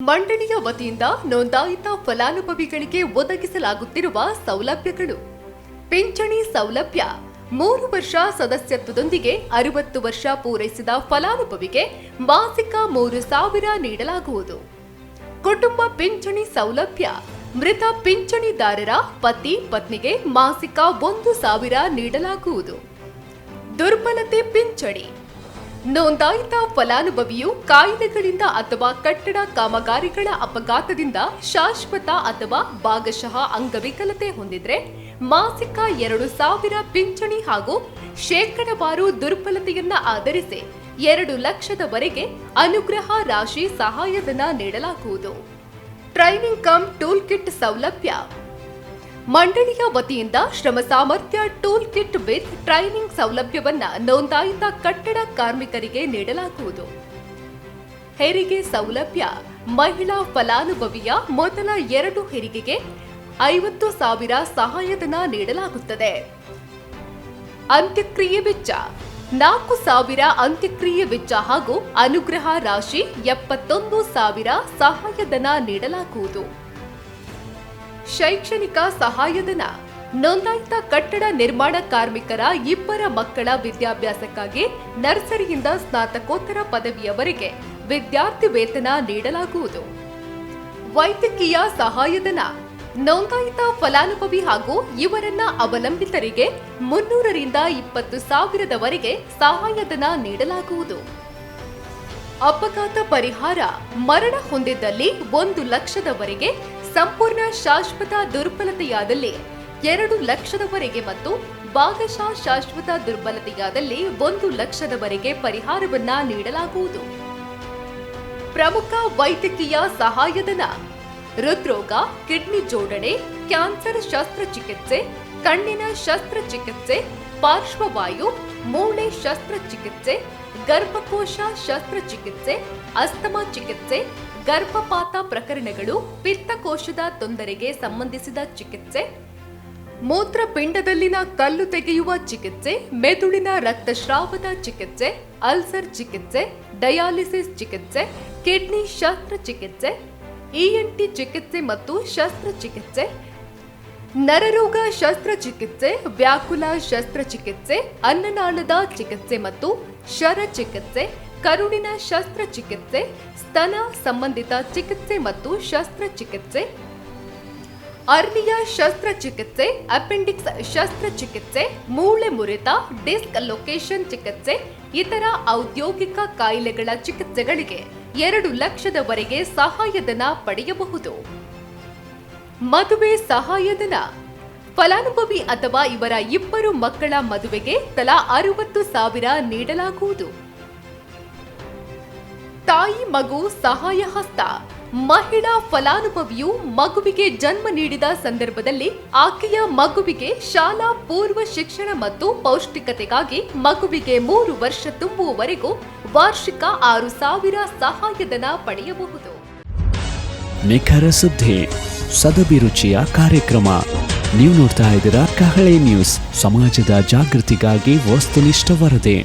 ಮಂಡಳಿಯ ವತಿಯಿಂದ ನೋಂದಾಯಿತ ಫಲಾನುಭವಿಗಳಿಗೆ ಒದಗಿಸಲಾಗುತ್ತಿರುವ ಸೌಲಭ್ಯಗಳು. ಪಿಂಚಣಿ ಸೌಲಭ್ಯ 3 ವರ್ಷ ಸದಸ್ಯತ್ವದೊಂದಿಗೆ 60 ವರ್ಷ ಪೂರೈಸಿದ ಫಲಾನುಭವಿಗೆ ಮಾಸಿಕ 3,000 ನೀಡಲಾಗುವುದು. ಕುಟುಂಬ ಪಿಂಚಣಿ ಸೌಲಭ್ಯ ಮೃತ ಪಿಂಚಣಿದಾರರ ಪತಿ ಪತ್ನಿಗೆ ಮಾಸಿಕ 1,000 ನೀಡಲಾಗುವುದು. ದುರ್ಬಲತೆ ಪಿಂಚಣಿ ನೋಂದಾಯಿತ ಫಲಾನುಭವಿಯು ಕಾಯಿಲೆಗಳಿಂದ ಅಥವಾ ಕಟ್ಟಡ ಕಾಮಗಾರಿಗಳ ಅಪಘಾತದಿಂದ ಶಾಶ್ವತ ಅಥವಾ ಭಾಗಶಃ ಅಂಗವಿಕಲತೆ ಹೊಂದಿದ್ರೆ ಮಾಸಿಕ 2,000 ಪಿಂಚಣಿ ಹಾಗೂ ಶೇಕಡಾವಾರು ದುರ್ಬಲತೆಯನ್ನ ಆಧರಿಸಿ 2 ಲಕ್ಷದವರೆಗೆ ಅನುಗ್ರಹ ರಾಶಿ ಸಹಾಯಧನ ನೀಡಲಾಗುವುದು. ಟ್ರೈನಿಂಗ್ ಕಮ್ ಟೂಲ್ ಕಿಟ್ ಸೌಲಭ್ಯ ಮಂಡಳಿಯ ವತಿಯಿಂದ ಶ್ರಮ ಸಾಮರ್ಥ್ಯ ಟೂಲ್ ಕಿಟ್ ವಿತ್ ಟ್ರೈನಿಂಗ್ ಸೌಲಭ್ಯವನ್ನ ನೋಂದಾಯಿತ ಕಟ್ಟಡ ಕಾರ್ಮಿಕರಿಗೆ ನೀಡಲಾಗುವುದು. ಹೆರಿಗೆ ಸೌಲಭ್ಯ ಮಹಿಳಾ ಫಲಾನುಭವಿಯ ಮೊದಲ 2 ಹೆರಿಗೆಗೆ 50,000 ಸಹಾಯಧನ ನೀಡಲಾಗುತ್ತದೆ. ಅಂತ್ಯಕ್ರಿಯೆ ವೆಚ್ಚ 4,000 ಅಂತ್ಯಕ್ರಿಯೆ ವೆಚ್ಚ ಹಾಗೂ ಅನುಗ್ರಹ ರಾಶಿ 71,000 ಸಹಾಯಧನ ನೀಡಲಾಗುವುದು. ಶೈಕ್ಷಣಿಕ ಸಹಾಯಧನ ನೋಂದಾಯಿತ ಕಟ್ಟಡ ನಿರ್ಮಾಣ ಕಾರ್ಮಿಕರ 2 ಮಕ್ಕಳ ವಿದ್ಯಾಭ್ಯಾಸಕ್ಕಾಗಿ ನರ್ಸರಿಯಿಂದ ಸ್ನಾತಕೋತ್ತರ ಪದವಿಯವರೆಗೆ ವಿದ್ಯಾರ್ಥಿ ವೇತನ ನೀಡಲಾಗುವುದು. ವೈದ್ಯಕೀಯ ಸಹಾಯಧನ ನೋಂದಾಯಿತ ಫಲಾನುಭವಿ ಹಾಗೂ ಇವರನ್ನ ಅವಲಂಬಿತರಿಗೆ 300 ರಿಂದ 20,000 ಸಹಾಯಧನ ನೀಡಲಾಗುವುದು. ಅಪಘಾತ ಪರಿಹಾರ ಮರಣ ಹೊಂದಿದ್ದಲ್ಲಿ 1 ಲಕ್ಷದವರೆಗೆ, ಸಂಪೂರ್ಣ ಶಾಶ್ವತ ದುರ್ಬಲತೆಯಾದಲ್ಲಿ 2 ಲಕ್ಷದವರೆಗೆ ಮತ್ತು ಭಾಗಶಃ ಶಾಶ್ವತ ದುರ್ಬಲತೆಯಾದಲ್ಲಿ 1 ಲಕ್ಷದವರೆಗೆ ಪರಿಹಾರವನ್ನ ನೀಡಲಾಗುವುದು. ಪ್ರಮುಖ ವೈದ್ಯಕೀಯ ಸಹಾಯಧನ ಹೃದ್ರೋಗ, ಕಿಡ್ನಿ ಜೋಡಣೆ, ಕ್ಯಾನ್ಸರ್ ಶಸ್ತ್ರಚಿಕಿತ್ಸೆ, ಕಣ್ಣಿನ ಶಸ್ತ್ರಚಿಕಿತ್ಸೆ, ಪಾರ್ಶ್ವವಾಯು, ಮೂಳೆ ಶಸ್ತ್ರಚಿಕಿತ್ಸೆ, ಗರ್ಭಕೋಶ ಶಸ್ತ್ರಚಿಕಿತ್ಸೆ, ಅಸ್ತಮಾ ಚಿಕಿತ್ಸೆ, ಗರ್ಭಪಾತ ಪ್ರಕರಣಗಳು, ಪಿತ್ತಕೋಶದ ತೊಂದರೆಗೆ ಸಂಬಂಧಿಸಿದ ಚಿಕಿತ್ಸೆ, ಮೂತ್ರಪಿಂಡದಲ್ಲಿನ ಕಲ್ಲು ತೆಗೆಯುವ ಚಿಕಿತ್ಸೆ, ಮೆದುಳಿನ ರಕ್ತಸ್ರಾವದ ಚಿಕಿತ್ಸೆ, ಅಲ್ಸರ್ ಚಿಕಿತ್ಸೆ, ಡಯಾಲಿಸಿಸ್ ಚಿಕಿತ್ಸೆ, ಕಿಡ್ನಿ ಶಸ್ತ್ರಚಿಕಿತ್ಸೆ, ಇಎನ್ಟಿ ಚಿಕಿತ್ಸೆ ಮತ್ತು ಶಸ್ತ್ರಚಿಕಿತ್ಸೆ, ನರರೋಗ ಶಸ್ತ್ರಚಿಕಿತ್ಸೆ, ವ್ಯಾಕುಲ ಶಸ್ತ್ರಚಿಕಿತ್ಸೆ, ಅನ್ನನಾಳದ ಚಿಕಿತ್ಸೆ ಮತ್ತು ಶರಚಿಕಿತ್ಸೆ, ಕರುಳಿನ ಶಸ್ತ್ರಚಿಕಿತ್ಸೆ, ಸ್ತನ ಸಂಬಂಧಿತ ಚಿಕಿತ್ಸೆ ಮತ್ತು ಶಸ್ತ್ರಚಿಕಿತ್ಸೆ, ಅರ್ನಿಯ ಶಸ್ತ್ರಚಿಕಿತ್ಸೆ, ಅಪೆಂಡಿಕ್ಸ್ ಶಸ್ತ್ರಚಿಕಿತ್ಸೆ, ಮೂಳೆ ಮುರಿತ, ಡಿಸ್ಕ್ ಲೊಕೇಶನ್ ಚಿಕಿತ್ಸೆ, ಇತರ ಔದ್ಯೋಗಿಕ ಕಾಯಿಲೆಗಳ ಚಿಕಿತ್ಸೆಗಳಿಗೆ 2 ಲಕ್ಷದವರೆಗೆ ಸಹಾಯಧನ ಪಡೆಯಬಹುದು. ಮದುವೆ ಸಹಾಯಧನ ಫಲಾನುಭವಿ ಅಥವಾ ಇವರ 2 ಮಕ್ಕಳ ಮದುವೆಗೆ ತಲಾ 60,000 ನೀಡಲಾಗುವುದು. ತಾಯಿ ಮಗು ಸಹಾಯ ಹಸ್ತ ಮಹಿಳಾ ಫಲಾನುಭವಿಯು ಮಗುವಿಗೆ ಜನ್ಮ ನೀಡಿದ ಸಂದರ್ಭದಲ್ಲಿ ಆಕೆಯ ಮಗುವಿಗೆ ಶಾಲಾ ಪೂರ್ವ ಶಿಕ್ಷಣ ಮತ್ತು ಪೌಷ್ಟಿಕತೆಗಾಗಿ ಮಗುವಿಗೆ 3 ವರ್ಷ ತುಂಬುವವರೆಗೂ ವಾರ್ಷಿಕ 6,000 ಸಹಾಯಧನ ಪಡೆಯಬಹುದು. ನಿಖರ ಸುದ್ದಿ ಸದಭಿರುಚಿಯ ಕಾರ್ಯಕ್ರಮ. ನೀವು ನೋಡ್ತಾ ಇದ್ದೀರಾ ಕಹಳೆ ನ್ಯೂಸ್, ಸಮಾಜದ ಜಾಗೃತಿಗಾಗಿ ವಸ್ತುನಿಷ್ಠ ವರದಿ.